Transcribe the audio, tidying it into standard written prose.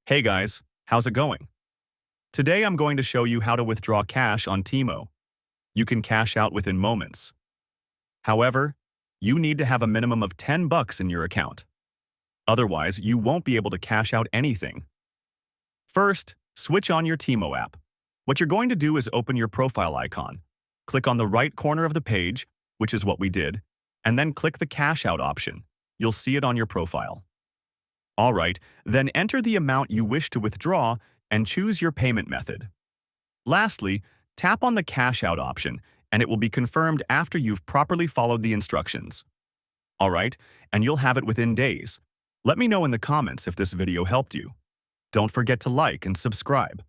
Hey guys, how's it going? Today I'm going to show you how to withdraw cash on Temu. You can cash out within moments. However, you need to have a minimum of 10 bucks in your account. Otherwise, you won't be able to cash out anything. First, switch on your Temu app. What you're going to do is open your profile icon. Click on the right corner of the page, which is what we did, and then click the cash out option. You'll see it on your profile. Alright, then enter the amount you wish to withdraw and choose your payment method. Lastly, tap on the cash out option and it will be confirmed after you've properly followed the instructions. Alright, and you'll have it within days. Let me know in the comments if this video helped you. Don't forget to like and subscribe.